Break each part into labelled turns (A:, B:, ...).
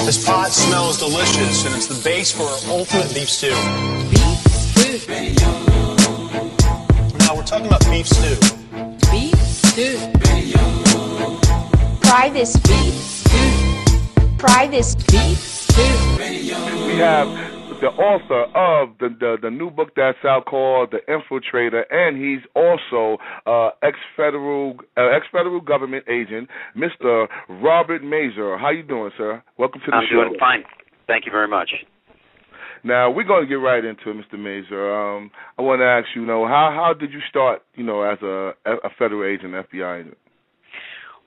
A: This pot smells delicious, and it's the base for our ultimate beef stew.
B: Beef stew.
A: Now, we're talking about beef stew.
B: Beef stew.
C: Try this beef stew. Try this beef stew.
D: We have the author of the new book that's out called The Infiltrator, and he's also ex-federal government agent, Mr. Robert Mazur. How you doing, sir? Welcome to the show.
E: I'm doing fine. Thank you very much.
D: Now, we're going to get right into it, Mr. Mazur. I want to ask you, how did you start, as a federal agent, FBI agent?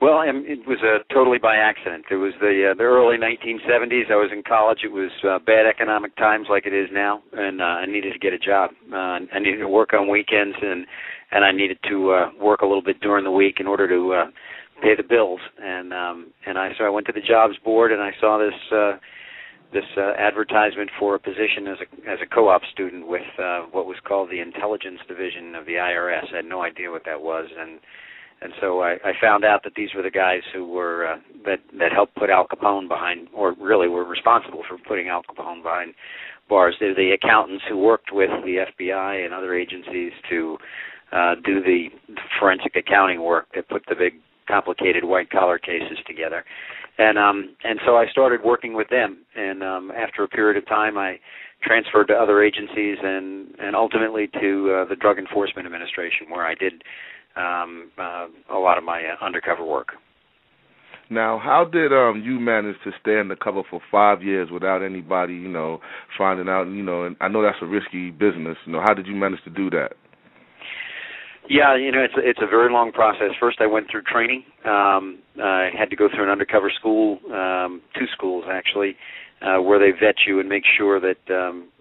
E: Well, it was totally by accident. It was the early 1970s. I was in college. It was bad economic times like it is now, and I needed to get a job. I needed to work on weekends, and I needed to work a little bit during the week in order to pay the bills. So I went to the jobs board, and I saw this advertisement for a position as a co-op student with what was called the Intelligence Division of the IRS. I had no idea what that was, and so I found out that these were the guys who were that helped put Al Capone behind, or really were responsible for putting Al Capone behind bars. They're the accountants who worked with the FBI and other agencies to do the forensic accounting work that put the big, complicated white-collar cases together. And so I started working with them, and after a period of time, I transferred to other agencies and ultimately to the Drug Enforcement Administration, where I did a lot of my undercover work.
D: Now, how did you manage to stay undercover for 5 years without anybody, finding out? And I know that's a risky business. How did you manage to do that?
E: Yeah, it's a very long process. First, I went through training. I had to go through an undercover school, 2 schools actually, where they vet you and make sure that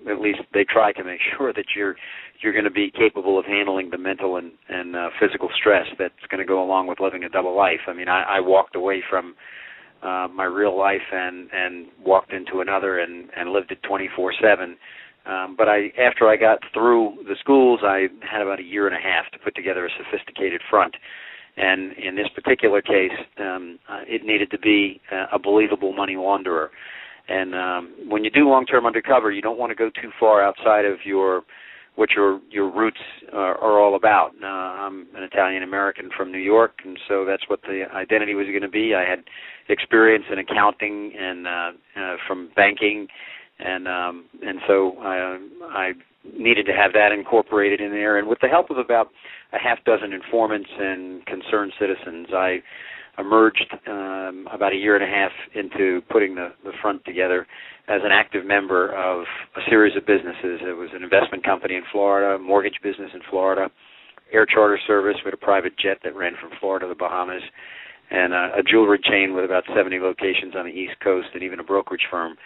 E: at least they try to make sure that you're going to be capable of handling the mental and physical stress that's going to go along with living a double life. I mean, I walked away from my real life and walked into another and lived it 24/7. But after I got through the schools, I had about a year and a half to put together a sophisticated front. And in this particular case, it needed to be a believable money launderer. And when you do long-term undercover, you don't want to go too far outside of what your roots are all about. I'm an Italian-American from New York, and so that's what the identity was going to be. I had experience in accounting and from banking, and so I needed to have that incorporated in there. And with the help of about a half dozen informants and concerned citizens, I emerged about a year and a half into putting the front together as an active member of a series of businesses. It was an investment company in Florida, a mortgage business in Florida, air charter service with a private jet that ran from Florida to the Bahamas, and a jewelry chain with about 70 locations on the East Coast, and even a brokerage firm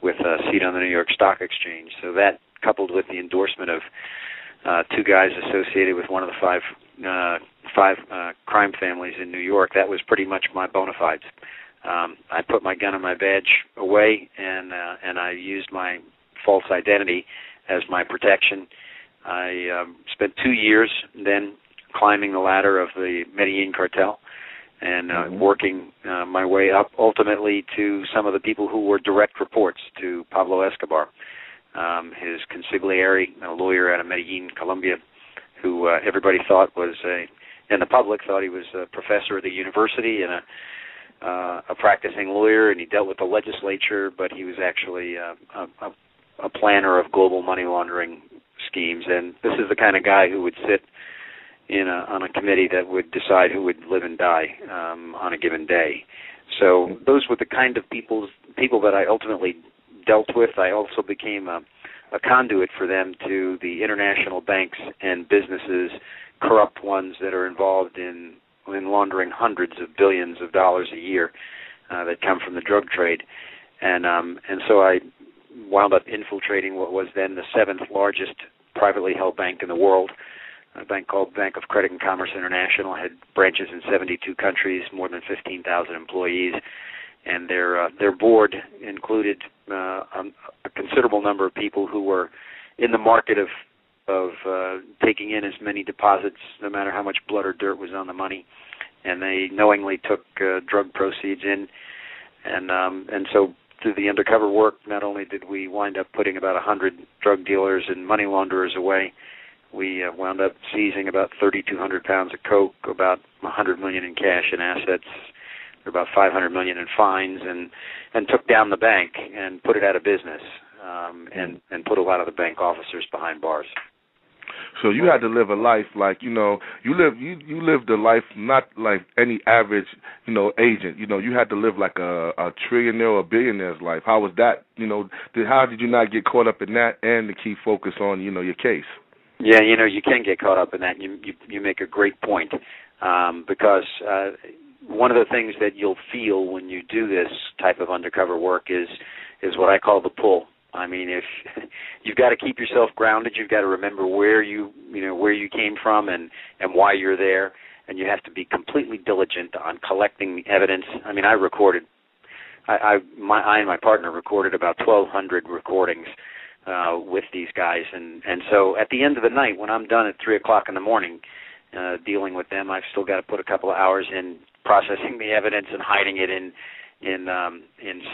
E: with a seat on the New York Stock Exchange. So that, coupled with the endorsement of 2 guys associated with one of the five crime families in New York, that was pretty much my bona fides. I put my gun and my badge away, and I used my false identity as my protection. I spent 2 years then climbing the ladder of the Medellin Cartel and working my way up ultimately to some of the people who were direct reports to Pablo Escobar, his consigliere, a lawyer out of Medellin, Colombia, who everybody thought was and the public thought he was a professor at the university and a practicing lawyer, and he dealt with the legislature, but he was actually a planner of global money laundering schemes. And this is the kind of guy who would sit on a committee that would decide who would live and die on a given day. So those were the kind of people that I ultimately dealt with. I also became a conduit for them to the international banks and businesses, corrupt ones that are involved in laundering hundreds of billions of dollars a year that come from the drug trade. And so I wound up infiltrating what was then the 7th largest privately held bank in the world, a bank called Bank of Credit and Commerce International, had branches in 72 countries, more than 15,000 employees, and their board included a considerable number of people who were in the market of taking in as many deposits, no matter how much blood or dirt was on the money, and they knowingly took drug proceeds in, and so through the undercover work, not only did we wind up putting about 100 drug dealers and money launderers away, we wound up seizing about 3,200 pounds of coke, about $100 million in cash and assets, about $500 million in fines, and took down the bank and put it out of business, and put a lot of the bank officers behind bars.
D: So you had to live a life like, you lived a life not like any average, agent. You had to live like a trillionaire or a billionaire's life. How was that? How did you not get caught up in that and to keep focus on, your case?
E: Yeah, you can get caught up in that. You make a great point, because one of the things that you'll feel when you do this type of undercover work is what I call the pull. I mean, if you've got to keep yourself grounded, you've got to remember where you came from and why you're there, and you have to be completely diligent on collecting evidence. I mean, I and my partner recorded about 1,200 recordings with these guys, and so at the end of the night, when I'm done at 3:00 in the morning dealing with them, I've still got to put a couple of hours in processing the evidence and hiding it in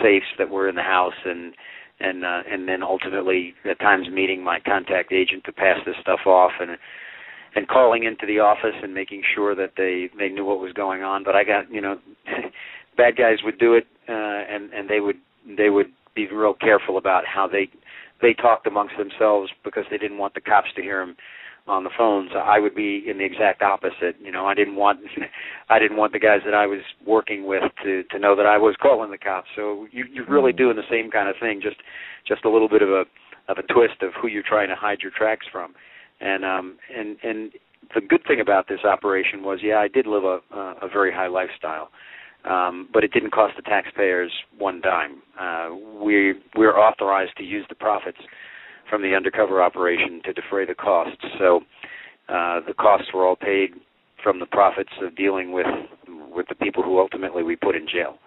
E: safes that were in the house, and then ultimately at times meeting my contact agent to pass this stuff off, and calling into the office and making sure that they knew what was going on. But I got, bad guys would do it, and they would be real careful about how they talked amongst themselves because they didn't want the cops to hear them on the phones. I would be in the exact opposite. I didn't want the guys that I was working with to know that I was calling the cops. So you're really doing the same kind of thing, just a little bit of a twist of who you're trying to hide your tracks from. And the good thing about this operation was, I did live a very high lifestyle, but it didn't cost the taxpayers one dime. We're authorized to use the profits from the undercover operation to defray the costs. So the costs were all paid from the profits of dealing with the people who ultimately we put in jail.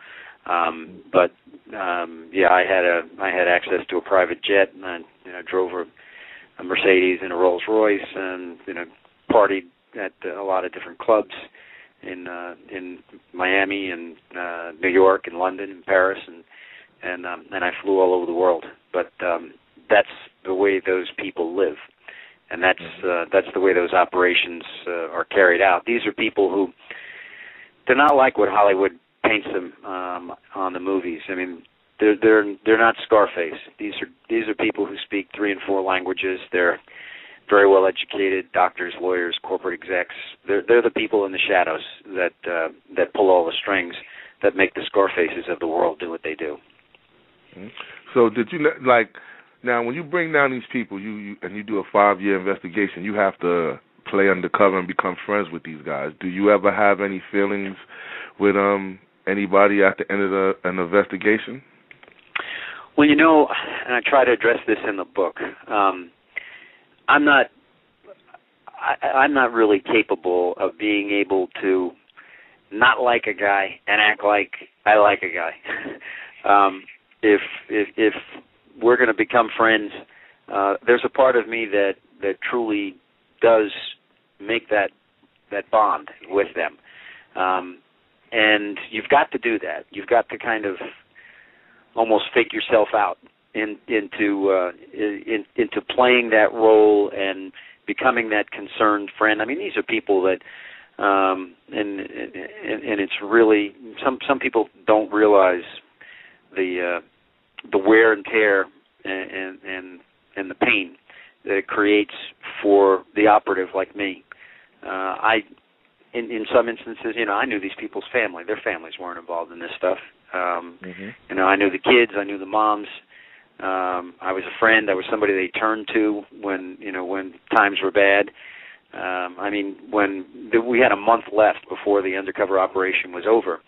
E: But I had access to a private jet, and I drove a Mercedes and a Rolls Royce, and partied at a lot of different clubs in Miami and New York and London and Paris, and I flew all over the world. But that's the way those people live, and that's the way those operations are carried out. These are people who, they're not like what Hollywood paints them on the movies. I mean, they're not Scarface. These are people who speak 3 and 4 languages. They're very well educated, doctors, lawyers, corporate execs. They're the people in the shadows that pull all the strings that make the Scarfaces of the world do what they do.
D: So did you now when you bring down these people, you do a 5-year investigation, you have to play undercover and become friends with these guys. Do you ever have any feelings with anybody at the end of an investigation?
E: Well, and I try to address this in the book. I'm not really capable of being able to not like a guy and act like I like a guy. If we're going to become friends, there's a part of me that truly does make that bond with them, and you've got to do that. You've got to kind of almost fake yourself out into playing that role and becoming that concerned friend. I mean, these are people that, and it's really some people don't realize the wear and tear and the pain that it creates for the operative like me. In some instances, I knew these people's family. Their families weren't involved in this stuff. I knew the kids. I knew the moms. I was a friend. I was somebody they turned to when times were bad. We had a month left before the undercover operation was over,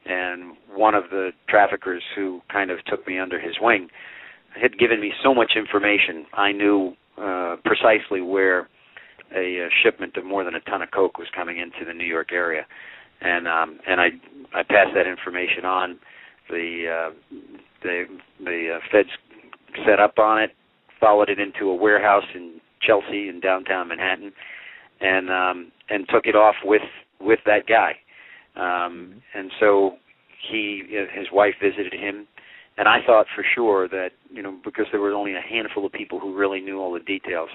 E: and one of the traffickers who kind of took me under his wing had given me so much information. I knew precisely where a shipment of more than a ton of coke was coming into the New York area, and I passed that information on. The feds set up on it, followed it into a warehouse in Chelsea in downtown Manhattan, and took it off with that guy. And so his wife visited him, I thought for sure that, because there were only a handful of people who really knew all the details,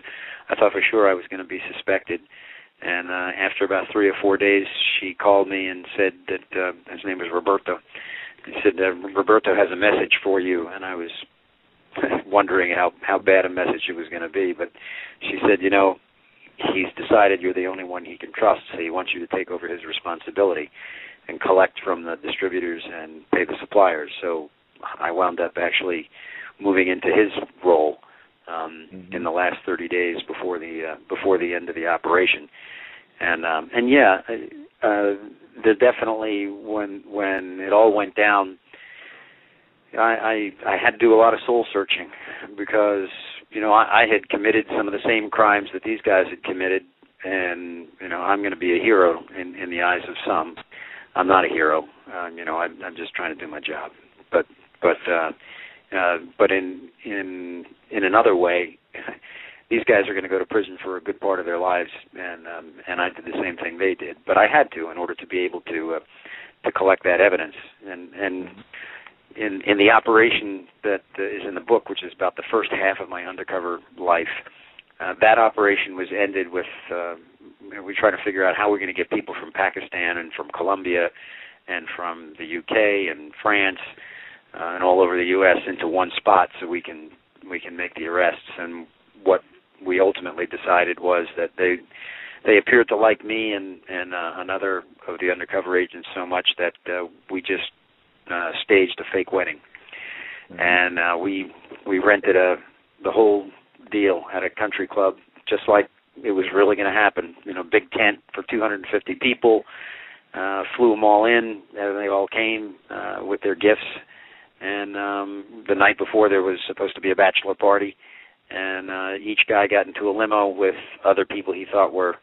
E: I thought for sure I was going to be suspected. And after about 3 or 4 days, she called me and said that his name was Roberto. He said, Roberto has a message for you. And I was wondering how bad a message it was going to be. But she said, he's decided you're the only one he can trust, so he wants you to take over his responsibility and collect from the distributors and pay the suppliers. So I wound up actually moving into his role in the last 30 days before the end of the operation. And yeah, there definitely, when it all went down, I had to do a lot of soul searching because I had committed some of the same crimes that these guys had committed, and I'm going to be a hero in the eyes of some. I'm not a hero. I'm just trying to do my job. But in another way, these guys are going to go to prison for a good part of their lives, and I did the same thing they did. But I had to in order to be able to collect that evidence. And in the operation that is in the book, which is about the first half of my undercover life, that operation was ended with we try to figure out how we're going to get people from Pakistan and from Colombia and from the UK and France and all over the U.S. into one spot so we can make the arrests. And what we ultimately decided was that they appeared to like me and another of the undercover agents so much that we just staged a fake wedding. And we rented the whole deal at a country club, just like it was really going to happen. Big tent for 250 people, flew them all in, and they all came with their gifts. And the night before there was supposed to be a bachelor party, and each guy got into a limo with other people he thought were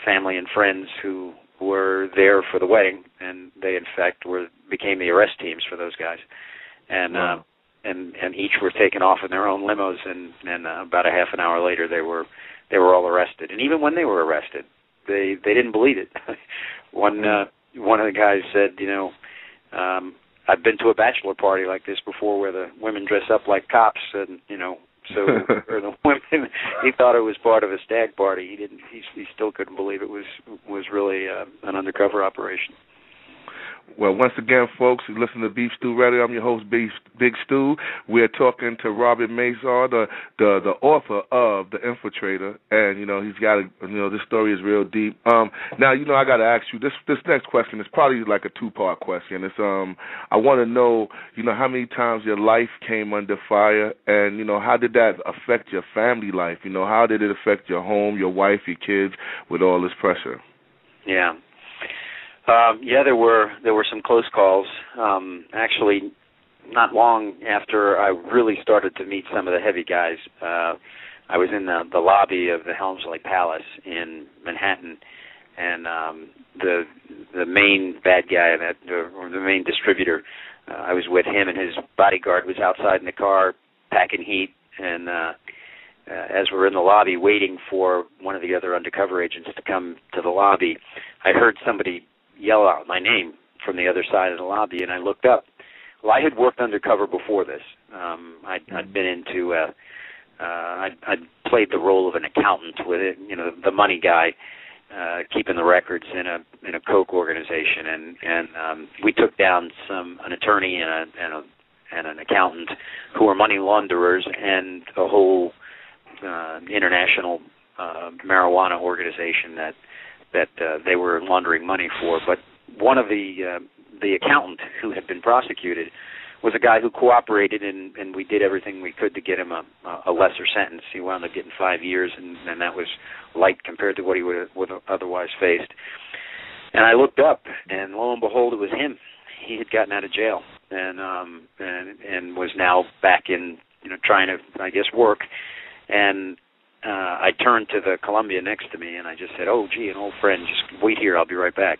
E: family and friends who were there for the wedding, and they in fact became the arrest teams for those guys. And
D: wow.
E: and each were taken off in their own limos, and about a half an hour later they were all arrested. And even when they were arrested, they didn't believe it. One of the guys said, I've been to a bachelor party like this before where the women dress up like cops, and so or the women. He thought it was part of a stag party. He still couldn't believe it was really an undercover operation.
D: Well, once again, folks, you listen to Beef Stew Radio. I'm your host, Big Stew. We're talking to Robert Mazur, the author of The Infiltrator, and he's got this story is real deep. Now, I got to ask you this next question is probably like a two-part question. It's I want to know how many times your life came under fire, and how did that affect your family life? How did it affect your home, your wife, your kids, with all this pressure?
E: Yeah. There were some close calls. Actually, not long after I really started to meet some of the heavy guys, I was in the lobby of the Helmsley Palace in Manhattan, and the main bad guy, or the main distributor, I was with him, and his bodyguard was outside in the car packing heat, and as we're in the lobby waiting for one of the other undercover agents to come to the lobby, I heard somebody yell out my name from the other side of the lobby, and I looked up. Well, I had worked undercover before this. I'd been into, I'd played the role of an accountant with it, the money guy, keeping the records in a Coke organization, and we took down an attorney and an accountant who were money launderers and a whole international marijuana organization that they were laundering money for. But one of the accountant who had been prosecuted was a guy who cooperated, and we did everything we could to get him a lesser sentence. He wound up getting 5 years, and that was light compared to what he would have otherwise faced. And I looked up, and lo and behold, it was him. He had gotten out of jail and was now back in, trying to, I guess, work. And I turned to the Columbia next to me, and I just said, "Oh, gee, an old friend, just wait here. I'll be right back."